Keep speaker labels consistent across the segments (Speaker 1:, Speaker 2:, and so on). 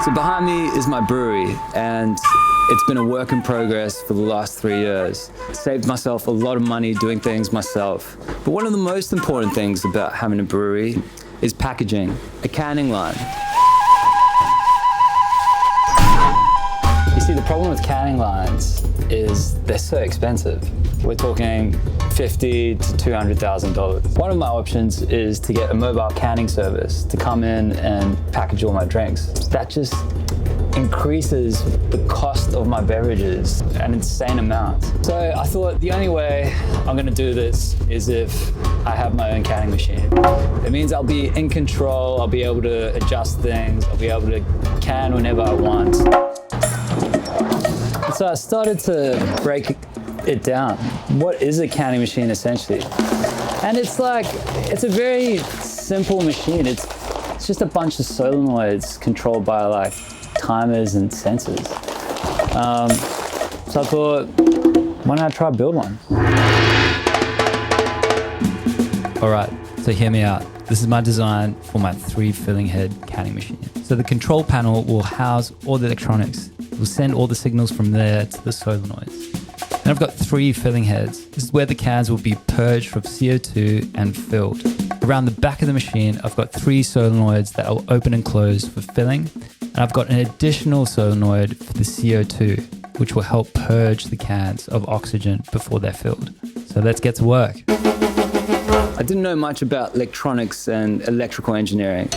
Speaker 1: So behind me is my brewery, and it's been a work in progress for the last 3 years. Saved myself a lot of money doing things myself. But one of the most important things about having a brewery is packaging, a canning line. You see, the problem with canning lines is they're so expensive. We're talking $50,000 to $200,000. One of my options is to get a mobile canning service to come in and package all my drinks. That just increases the cost of my beverages an insane amount. So I thought the only way I'm gonna do this is if I have my own canning machine. It means I'll be in control, I'll be able to adjust things, I'll be able to can whenever I want. So I started to break it down. What is a canning machine essentially? And it's a very simple machine. It's just a bunch of solenoids controlled by like timers and sensors. So I thought, why not try build one?
Speaker 2: All right, so hear me out. This is my design for my 3 filling head canning machine. So the control panel will house all the electronics. It will send all the signals from there to the solenoids. And I've got 3 filling heads. This is where the cans will be purged from CO2 and filled. Around the back of the machine, I've got 3 solenoids that will open and close for filling. And I've got an additional solenoid for the CO2, which will help purge the cans of oxygen before they're filled. So let's get to work.
Speaker 1: I didn't know much about electronics and electrical engineering.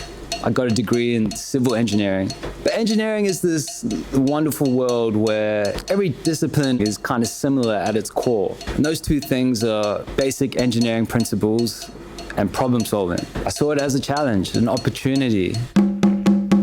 Speaker 1: I got a degree in civil engineering. But engineering is this wonderful world where every discipline is kind of similar at its core. And those 2 things are basic engineering principles and problem solving. I saw it as a challenge, an opportunity.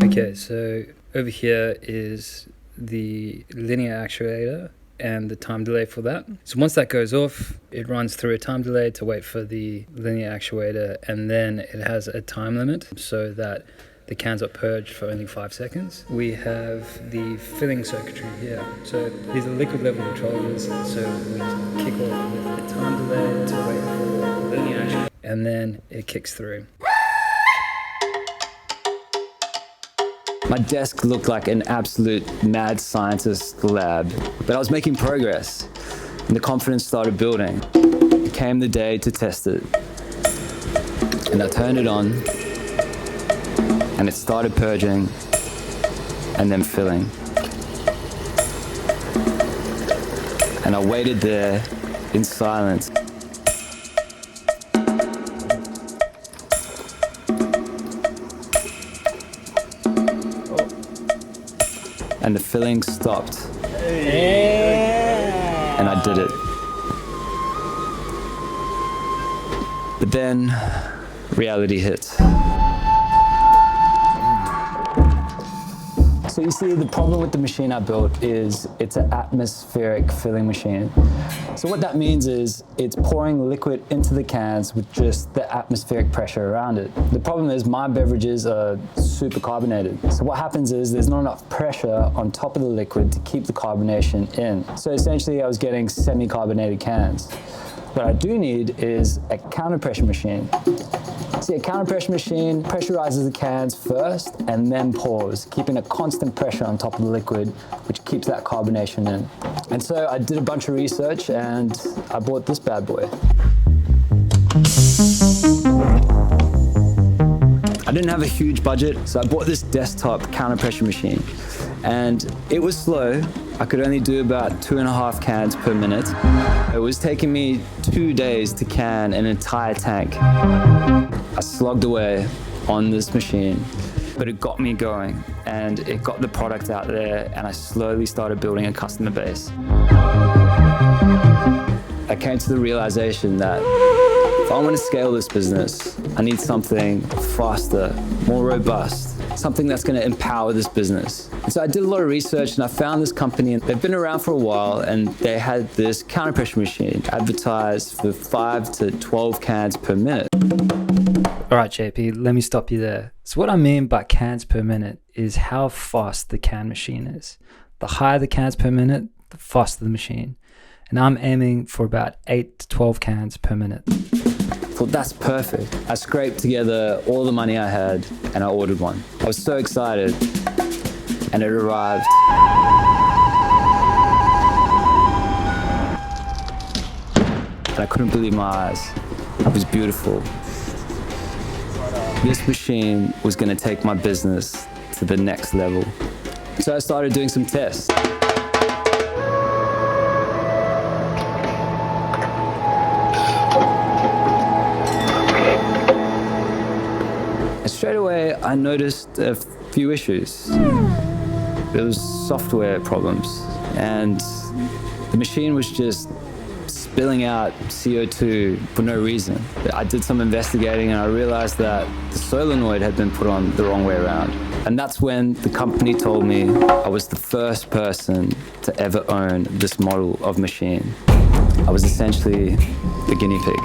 Speaker 2: Okay, so over here is the linear actuator and the time delay for that. So once that goes off, it runs through a time delay to wait for the linear actuator, and then it has a time limit so that the cans are purged for only 5 seconds. We have the filling circuitry here. So these are liquid level controllers. So we kick off with the time delay to wait for the linear actuator, and then it kicks through.
Speaker 1: My desk looked like an absolute mad scientist lab, but I was making progress, and the confidence started building. It came the day to test it, and I turned it on, and it started purging, and then filling. And I waited there in silence. And the filling stopped. And I did it. But then reality hit. So you see, the problem with the machine I built is it's an atmospheric filling machine. So what that means is it's pouring liquid into the cans with just the atmospheric pressure around it. The problem is my beverages are super carbonated. So what happens is there's not enough pressure on top of the liquid to keep the carbonation in. So essentially I was getting semi-carbonated cans. What I do need is a counter pressure machine. See, a counter pressure machine pressurizes the cans first and then pours, keeping a constant pressure on top of the liquid, which keeps that carbonation in. And so I did a bunch of research and I bought this bad boy. I didn't have a huge budget, so I bought this desktop counter pressure machine. And it was slow. I could only do about 2.5 cans per minute. It was taking me 2 days to can an entire tank. I slogged away on this machine, but it got me going and it got the product out there, and I slowly started building a customer base. I came to the realization that if I want to scale this business, I need something faster, more robust, something that's going to empower this business. And so I did a lot of research and I found this company, and they've been around for a while, and they had this counter pressure machine advertised for 5 to 12 cans per minute.
Speaker 2: All right, JP, let me stop you there. So what I mean by cans per minute is how fast the can machine is. The higher the cans per minute, the faster the machine. And I'm aiming for about 8 to 12 cans per minute.
Speaker 1: Thought that's perfect. I scraped together all the money I had and I ordered one. I was so excited. and it arrived. And I couldn't believe my eyes. It was beautiful. This machine was going to take my business to the next level. So I started doing some tests. And straight away, I noticed a few issues. There was software problems, and the machine was just spilling out CO2 for no reason. I did some investigating and I realized that the solenoid had been put on the wrong way around. And that's when the company told me I was the first person to ever own this model of machine. I was essentially the guinea pig.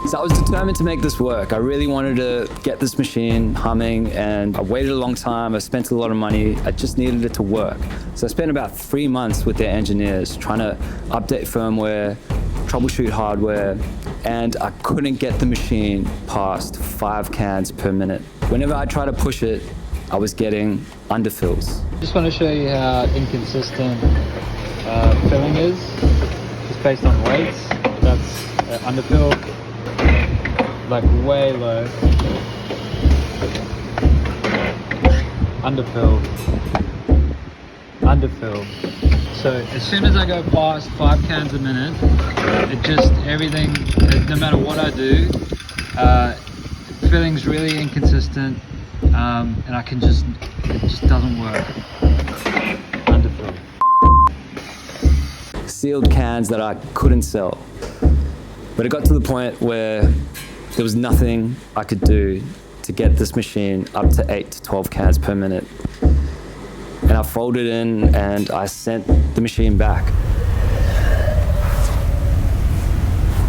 Speaker 1: So I was determined to make this work. I really wanted to get this machine humming, and I waited a long time. I spent a lot of money. I just needed it to work. So I spent about 3 months with their engineers trying to update firmware, troubleshoot hardware, and I couldn't get the machine past 5 cans per minute. Whenever I tried to push it, I was getting underfills.
Speaker 3: Just want to show you how inconsistent filling is, just based on weights. That's underfill, like way low, underfill, underfill. So as soon as I go past 5 cans a minute, it just, everything, no matter what I do, filling's really inconsistent, and I can just, it just doesn't work. Underfill.
Speaker 1: Sealed cans that I couldn't sell. But it got to the point where there was nothing I could do to get this machine up to 8 to 12 cans per minute. And I folded in and I sent the machine back.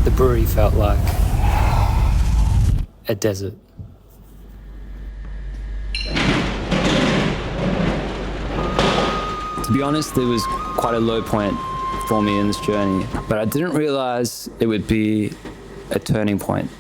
Speaker 1: The brewery felt like a desert. To be honest, it was quite a low point for me in this journey, but I didn't realize it would be a turning point.